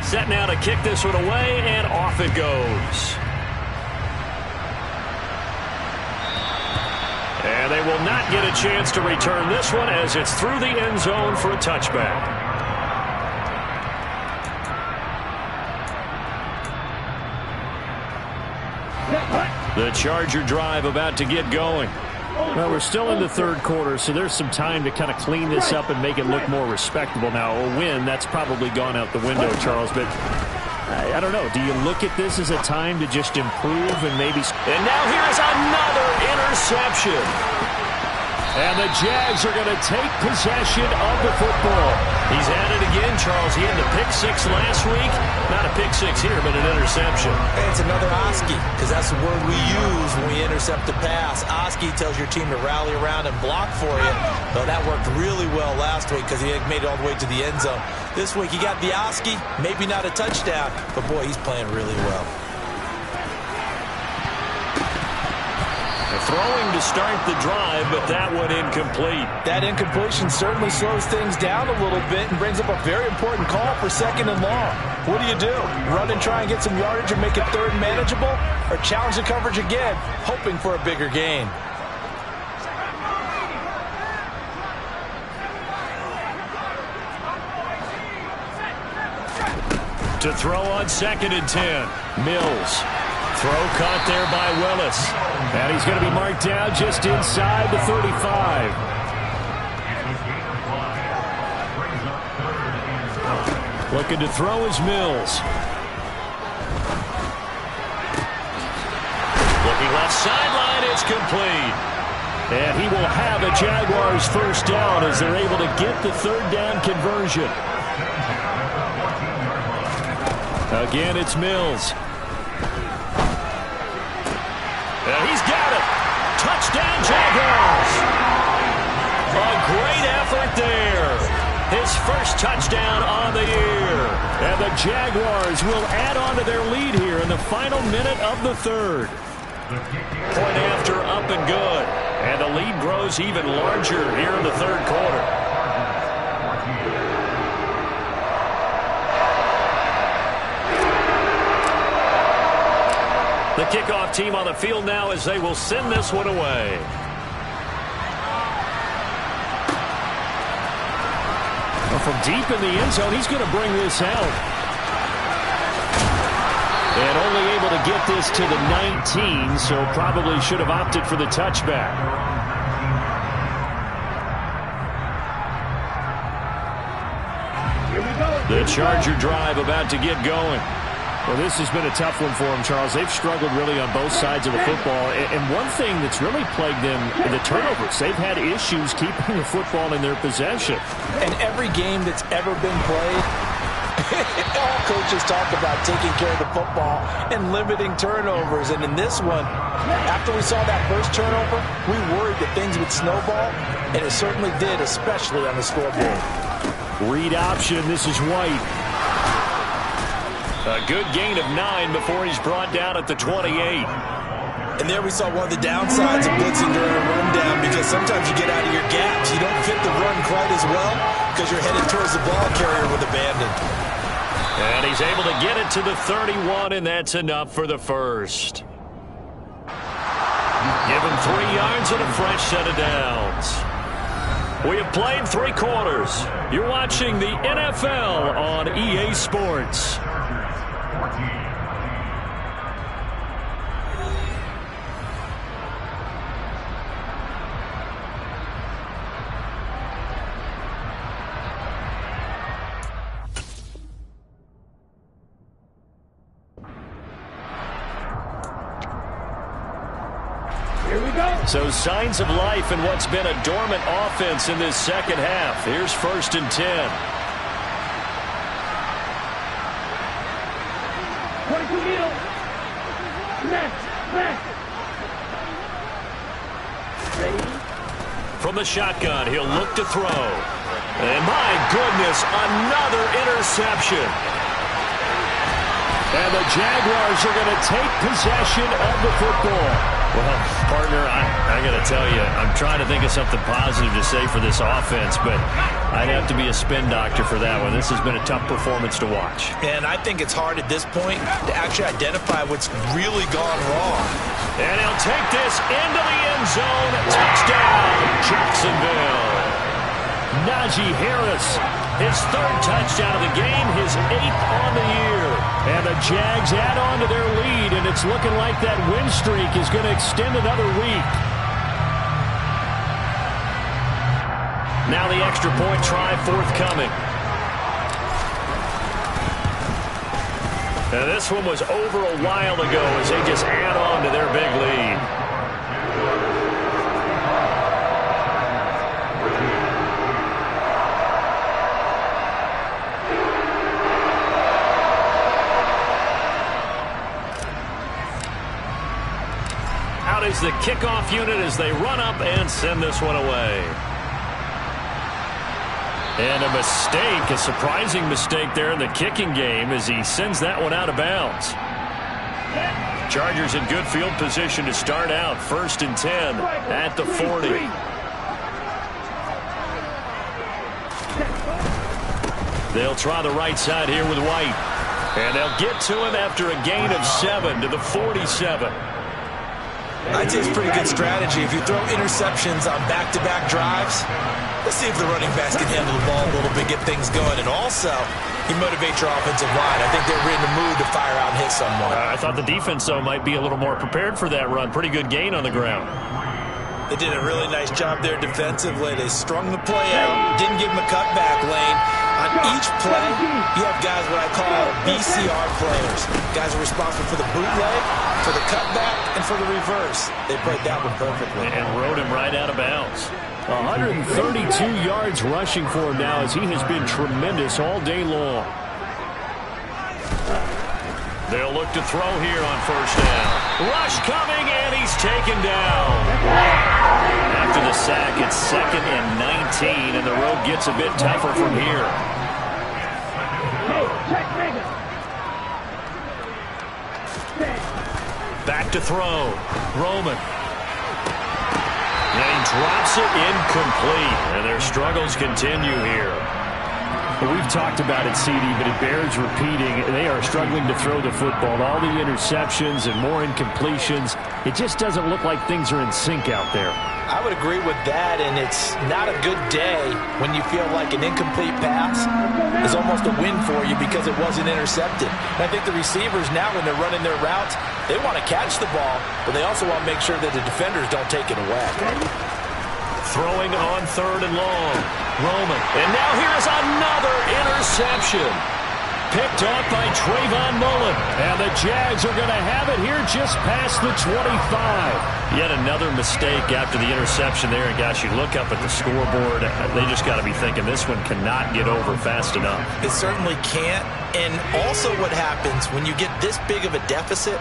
Set now to kick this one away, and off it goes. And they will not get a chance to return this one as it's through the end zone for a touchback. The Charger drive about to get going. Well, we're still in the third quarter, so there's some time to kind of clean this up and make it look more respectable. Now, a win, that's probably gone out the window, Charles, but I don't know. Do you look at this as a time to just improve and maybe... And now here's another interception. And the Jags are going to take possession of the football. He's at it again, Charles. He had the pick six last week. Not a pick six here, but an interception. And it's another Oski, because that's the word we use when we intercept a pass. Oski tells your team to rally around and block for you. So that worked really well last week because he made it all the way to the end zone. This week he got the Oski, maybe not a touchdown, but boy, he's playing really well. Throwing to start the drive, but that one incomplete. That incompletion certainly slows things down a little bit and brings up a very important call for second and long. What do? Run and try and get some yardage and make it third manageable? Or challenge the coverage again, hoping for a bigger gain? To throw on 2nd and 10. Mills. Throw caught there by Willis. And he's going to be marked down just inside the 35. Looking to throw is Mills. Looking left sideline, it's complete. And he will have a Jaguars first down as they're able to get the third down conversion. Again, it's Mills. And he's got it. Touchdown, Jaguars. A great effort there. His first touchdown on the year. And the Jaguars will add on to their lead here in the final minute of the third. Point after up and good. And the lead grows even larger here in the third quarter. The kickoff team on the field now as they will send this one away. Well, from deep in the end zone, he's going to bring this out. And only able to get this to the 19, so probably should have opted for the touchback. The Charger drive about to get going. Well, this has been a tough one for them, Charles. They've struggled really on both sides of the football. And one thing that's really plagued them, the turnovers. They've had issues keeping the football in their possession. And every game that's ever been played, all coaches talk about taking care of the football and limiting turnovers. And in this one, after we saw that first turnover, we worried that things would snowball. And it certainly did, especially on the scoreboard. Read option. This is White. A good gain of 9 before he's brought down at the 28. And there we saw one of the downsides of blitzing during a rundown, because sometimes you get out of your gaps. You don't fit the run quite as well because you're headed towards the ball carrier with abandon. And he's able to get it to the 31, and that's enough for the first. Give him 3 yards and a fresh set of downs. We have played 3 quarters. You're watching the NFL on EA Sports. So signs of life in what's been a dormant offense in this second half. Here's 1st and 10. From the shotgun, he'll look to throw. And my goodness, another interception. And the Jaguars are going to take possession of the football. Well, partner, I got to tell you, I'm trying to think of something positive to say for this offense, but I'd have to be a spin doctor for that one. This has been a tough performance to watch. And I think it's hard at this point to actually identify what's really gone wrong. And he'll take this into the end zone. Touchdown, Jacksonville. Najee Harris, his third touchdown of the game, his 8th on the year. And the Jags add on to their lead, and it's looking like that win streak is going to extend another week. Now the extra point try forthcoming. And this one was over a while ago as they just add on to their big lead. Out is the kickoff unit as they run up and send this one away. And a mistake, a surprising mistake there in the kicking game as he sends that one out of bounds. Chargers in good field position to start out. 1st and 10 at the 40. They'll try the right side here with White. And they'll get to him after a gain of 7 to the 47. I'd say it's pretty good strategy. If you throw interceptions on back-to-back drives, let's see if the running backs can handle the ball a little bit, get things going. And also, you motivate your offensive line. I think they're in the mood to fire out and hit someone. I thought the defense, though, might be a little more prepared for that run. Pretty good gain on the ground. They did a really nice job there defensively. They strung the play out, didn't give him a cutback lane. On each play, you have guys what I call BCR players. Guys are responsible for the bootleg, for the cutback, and for the reverse. They played that one perfectly. And rode him right out of bounds. 132 yards rushing for him now as he has been tremendous all day long. They'll look to throw here on 1st down. Rush coming, and he's taken down. After the sack, it's 2nd and 19, and the road gets a bit tougher from here. Back to throw. Roman. And he drops it incomplete, and their struggles continue here. Well, we've talked about it, CD, but it bears repeating. They are struggling to throw the football. All the interceptions and more incompletions. It just doesn't look like things are in sync out there. I would agree with that, and it's not a good day when you feel like an incomplete pass is almost a win for you because it wasn't intercepted. And I think the receivers now, when they're running their routes, they want to catch the ball, but they also want to make sure that the defenders don't take it away. Throwing on 3rd and long. Roman. And now here's another interception. Picked off by Trayvon Mullen. And the Jags are going to have it here just past the 25. Yet another mistake after the interception there. And gosh, you look up at the scoreboard. They just got to be thinking this one cannot get over fast enough. It certainly can't. And also what happens when you get this big of a deficit,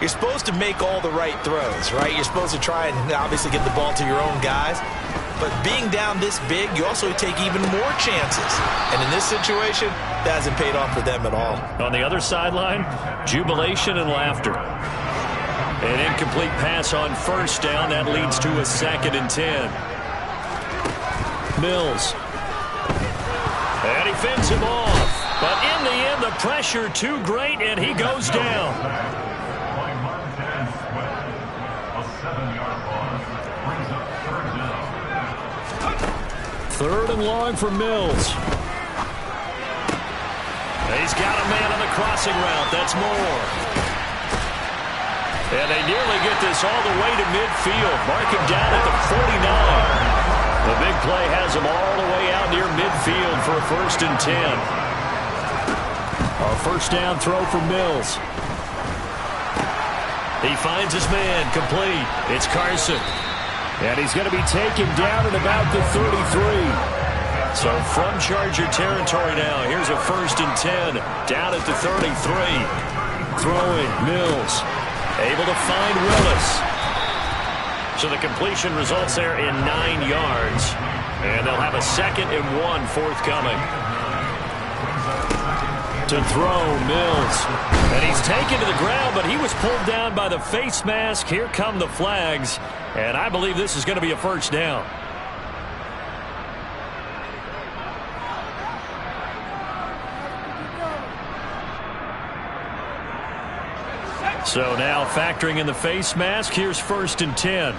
you're supposed to make all the right throws, right? You're supposed to try and obviously get the ball to your own guys. But being down this big, you also take even more chances. And in this situation, that hasn't paid off for them at all. On the other sideline, jubilation and laughter. An incomplete pass on 1st down. That leads to a 2nd and 10. Mills. And he fends him off. But in the end, the pressure too great, and he goes down. 3rd and long for Mills. He's got a man on the crossing route. That's Moore. And they nearly get this all the way to midfield. Mark him down at the 49. The big play has him all the way out near midfield for a 1st and 10. A 1st down throw for Mills. He finds his man, complete. It's Carson. And he's going to be taken down at about the 33. So from Charger territory now, here's a 1st and 10 down at the 33. Throwing, Mills. Able to find Willis. So the completion results there in 9 yards. And they'll have a 2nd and 1 forthcoming. To throw, Mills. And he's taken to the ground, but he was pulled down by the face mask. Here come the flags. And I believe this is going to be a first down. So now factoring in the face mask, here's 1st and 10.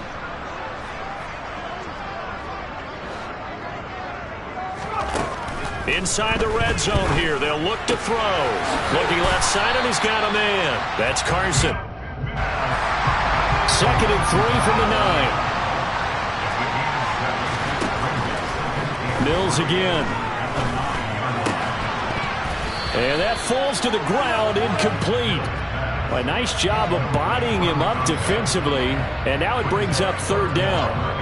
Inside the red zone here. They'll look to throw. Looking left side, and he's got a man. That's Carson. 2nd and 3 from the 9. Mills again. And that falls to the ground, incomplete. A nice job of bodying him up defensively. And now it brings up 3rd down.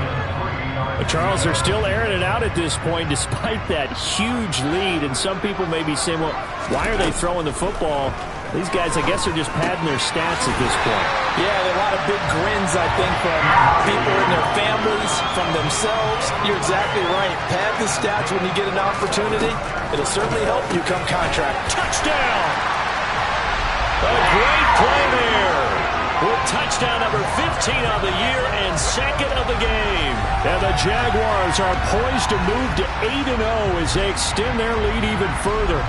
But Charles, they're still airing it out at this point despite that huge lead. And some people may be saying, well, why are they throwing the football? These guys, I guess, are just padding their stats at this point. Yeah, there are a lot of big grins, I think, from people and their families, from themselves. You're exactly right. Pad the stats when you get an opportunity. It'll certainly help you come contract. Touchdown! A great play there. With touchdown number 15 of the year and 2nd of the game. And the Jaguars are poised to move to 8-0 as they extend their lead even further.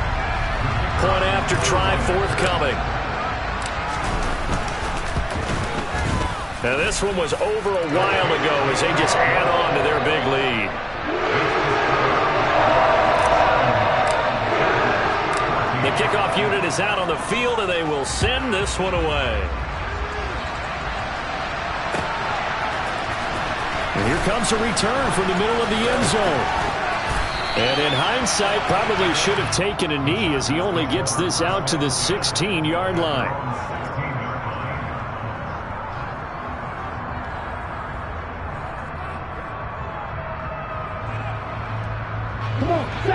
Point after try forthcoming. Now this one was over a while ago as they just add on to their big lead. The kickoff unit is out on the field and they will send this one away. And here comes a return from the middle of the end zone. And in hindsight, probably should have taken a knee as he only gets this out to the 16-yard line.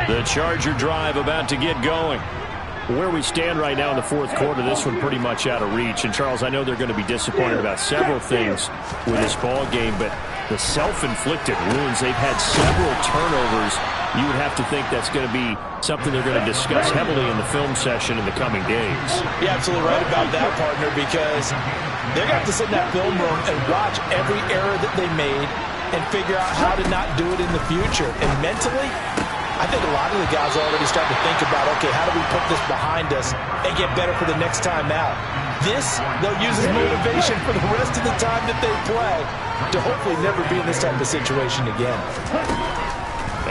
The Charger drive about to get going. Where we stand right now in the 4th quarter, this one pretty much out of reach. And, Charles, I know they're going to be disappointed about several things with this ball game, but the self-inflicted wounds, they've had several turnovers. You would have to think that's going to be something they're going to discuss heavily in the film session in the coming days. You're absolutely right about that, partner, because they're going to have to sit in that film room and watch every error that they made and figure out how to not do it in the future. And mentally, I think a lot of the guys are already starting to think about, okay, how do we put this behind us and get better for the next time out? This, they'll use as motivation for the rest of the time that they play to hopefully never be in this type of situation again.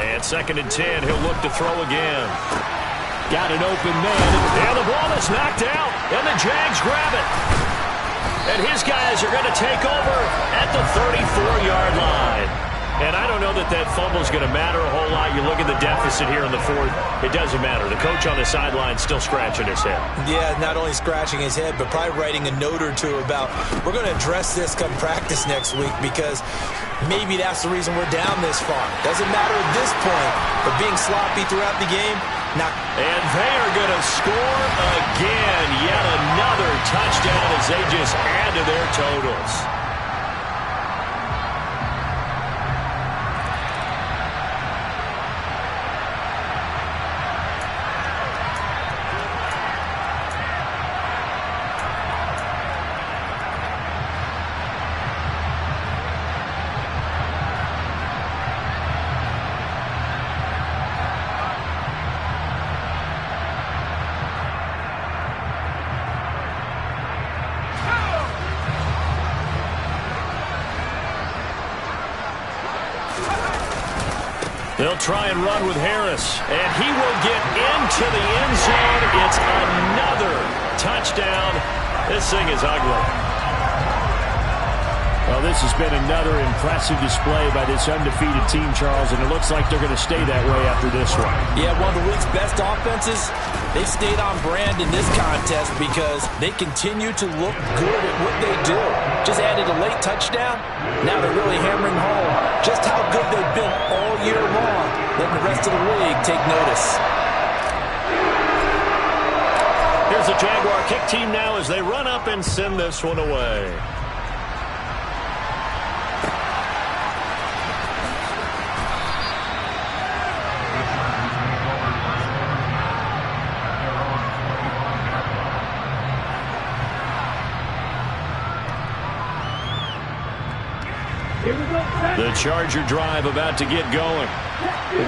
And 2nd and 10, he'll look to throw again. Got an open man, and the ball is knocked out, and the Jags grab it. And his guys are going to take over at the 34-yard line. And I don't know that that fumble is going to matter a whole lot. You look at the deficit here in the 4th, it doesn't matter. The coach on the sideline still scratching his head. Yeah, not only scratching his head, but probably writing a note or two about, we're going to address this come practice next week because maybe that's the reason we're down this far. Doesn't matter at this point, but being sloppy throughout the game, not. And they are going to score again. Yet another touchdown as they just add to their totals. They'll try and run with Harris, and he will get into the end zone. It's another touchdown. This thing is ugly. Well, this has been another impressive display by this undefeated team, Charles, and it looks like they're going to stay that way after this one. Yeah, one of the league's best offenses. They stayed on brand in this contest because they continue to look good at what they do. Just added a late touchdown. Now they're really hammering home just how good they've been all year long, letting the rest of the league take notice. Here's the Jaguar kick team now as they run up and send this one away. The Charger drive about to get going.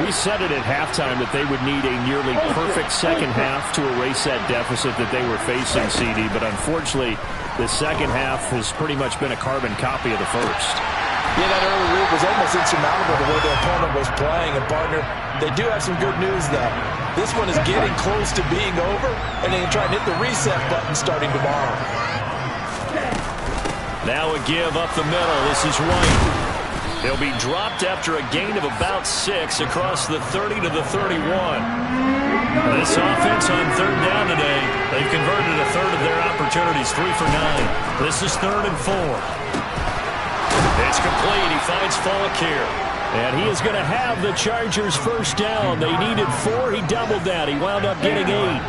We said it at halftime that they would need a nearly perfect second half to erase that deficit that they were facing, CD. But unfortunately, the second half has pretty much been a carbon copy of the first. Yeah, that early lead was almost insurmountable the way the opponent was playing. And, partner, they do have some good news, though. This one is getting close to being over, and they can try and hit the reset button starting tomorrow. Now a give up the middle. This is White. He'll be dropped after a gain of about 6 across the 30 to the 31. This offense on third down today, they've converted a third of their opportunities, 3 for 9. This is 3rd and 4. It's complete. He finds Falk here. And he is going to have the Chargers first down. They needed 4. He doubled that. He wound up getting 8.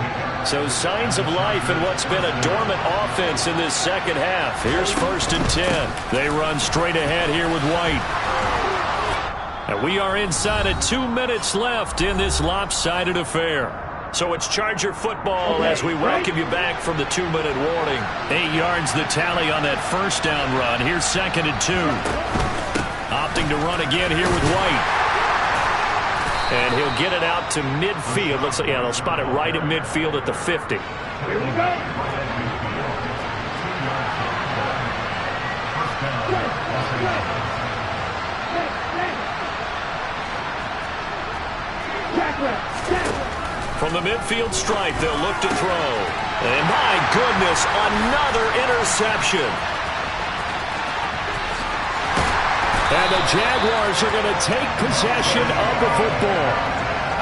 So signs of life in what's been a dormant offense in this second half. Here's 1st and 10. They run straight ahead here with White. And we are inside of 2 minutes left in this lopsided affair. So it's Charger football as we welcome you back from the 2-minute warning. 8 yards the tally on that first down run. Here's 2nd and 2. Opting to run again here with White. And he'll get it out to midfield. Looks like, yeah, they'll spot it right at midfield at the 50. Here we go. From the midfield stripe, they'll look to throw. And my goodness, another interception. And the Jaguars are going to take possession of the football.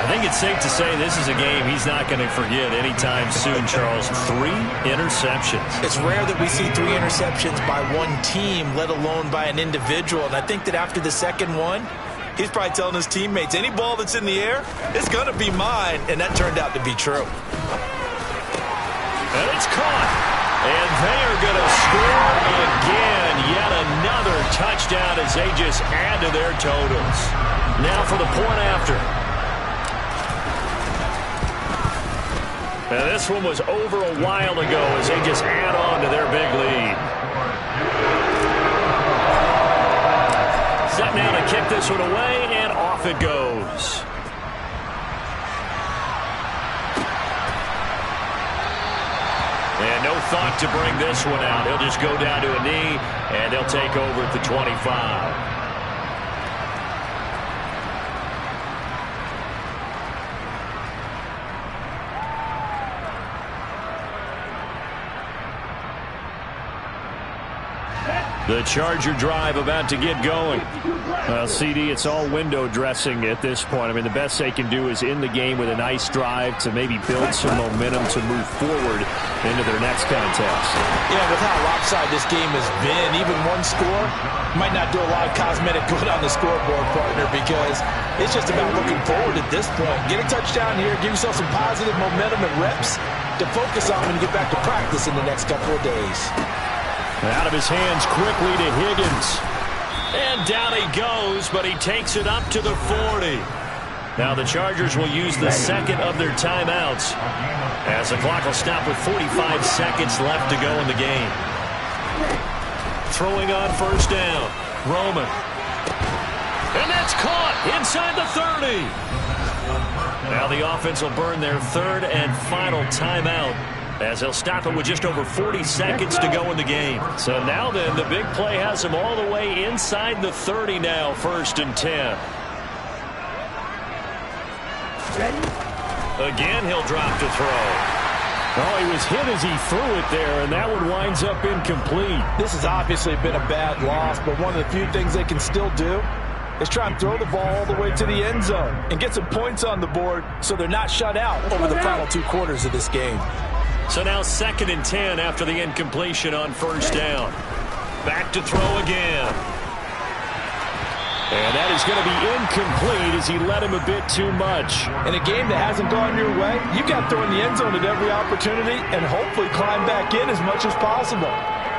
I think it's safe to say this is a game he's not going to forget anytime soon, Charles. 3 interceptions. It's rare that we see 3 interceptions by one team, let alone by an individual. And I think that after the second one, he's probably telling his teammates, any ball that's in the air, it's going to be mine. And that turned out to be true. And it's caught. And they are going to score again. Yet another touchdown as they just add to their totals. Now for the point after. Now this one was over a while ago as they just add on to their big lead. Set now to kick this one away, and off it goes. And no thought to bring this one out. He'll just go down to a knee, and they'll take over at the 25. The Charger drive about to get going. Well, CD, it's all window dressing at this point. I mean, the best they can do is end the game with a nice drive to maybe build some momentum to move forward into their next contest. Yeah, with how lopsided this game has been, even one score might not do a lot of cosmetic good on the scoreboard, partner, because it's just about looking forward at this point. Get a touchdown here, give yourself some positive momentum and reps to focus on when you get back to practice in the next couple of days. Out of his hands quickly to Higgins. And down he goes, but he takes it up to the 40. Now the Chargers will use the second of their timeouts as the clock will stop with 45 seconds left to go in the game. Throwing on first down. Roman. And that's caught inside the 30. Now the offense will burn their third and final timeout as they'll stop it with just over 40 seconds to go in the game. So now then, the big play has him all the way inside the 30 now, 1st and 10. Again, he'll drop to throw. Oh, he was hit as he threw it there, and that one winds up incomplete. This has obviously been a bad loss, but one of the few things they can still do is try and throw the ball all the way to the end zone and get some points on the board so they're not shut out over the final 2 quarters of this game. So now 2nd and 10 after the incompletion on first down. Back to throw again. And that is going to be incomplete as he led him a bit too much. In a game that hasn't gone your way, you got to throw in the end zone at every opportunity and hopefully climb back in as much as possible.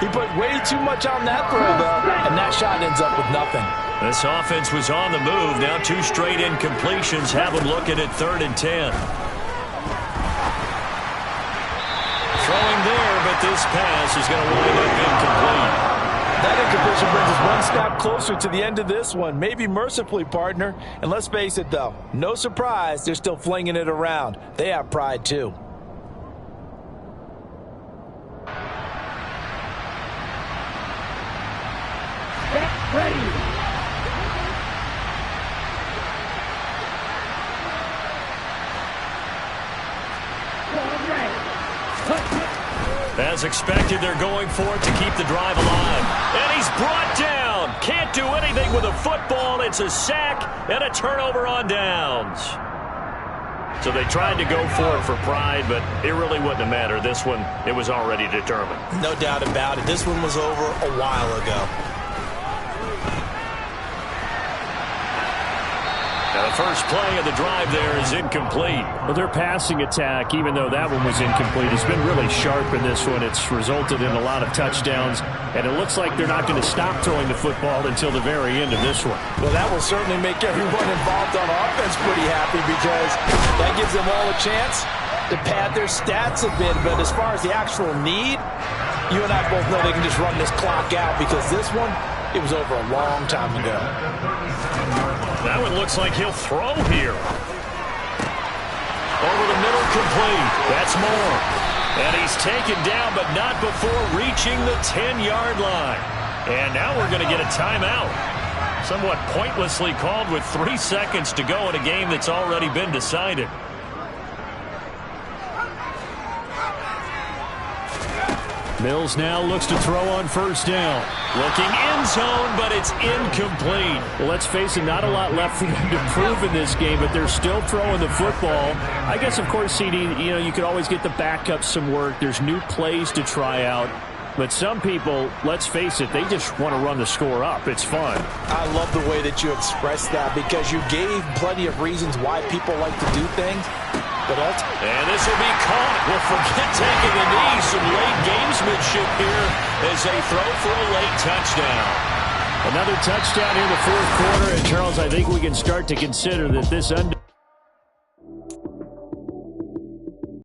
He put way too much on that throw, though, and that shot ends up with nothing. This offense was on the move. Now 2 straight incompletions have him looking at 3rd and 10. Throwing there, but this pass is going to wind up incomplete. That incompletion brings us one snap closer to the end of this one. Maybe mercifully, partner. And let's face it, though. No surprise, they're still flinging it around. They have pride, too. Get ready. As expected, they're going for it to keep the drive alive. And he's brought down. Can't do anything with a football. It's a sack and a turnover on downs. So they tried to go for it for pride, but it really wouldn't have mattered. This one, it was already determined. No doubt about it. This one was over a while ago. Now the first play of the drive there is incomplete. Well, their passing attack, even though that one was incomplete, has been really sharp in this one. It's resulted in a lot of touchdowns, and it looks like they're not going to stop throwing the football until the very end of this one. Well, that will certainly make everyone involved on offense pretty happy because that gives them all a chance to pad their stats a bit. But as far as the actual need, you and I both know they can just run this clock out because this one, it was over a long time ago. That one looks like he'll throw here. Over the middle, complete. That's more. And he's taken down, but not before reaching the 10-yard line. And now we're going to get a timeout. Somewhat pointlessly called with 3 seconds to go in a game that's already been decided. Mills now looks to throw on first down. Looking end zone, but it's incomplete. Well, let's face it, not a lot left for them to prove in this game, but they're still throwing the football. I guess, of course, CD, you could always get the backups some work. There's new plays to try out. But some people, let's face it, they just want to run the score up. It's fun. I love the way that you expressed that because you gave plenty of reasons why people like to do things. And this will be caught. Well, forget taking a knee. Some late gamesmanship here as they throw for a late touchdown. Another touchdown in the fourth quarter. And, Charles, I think we can start to consider that this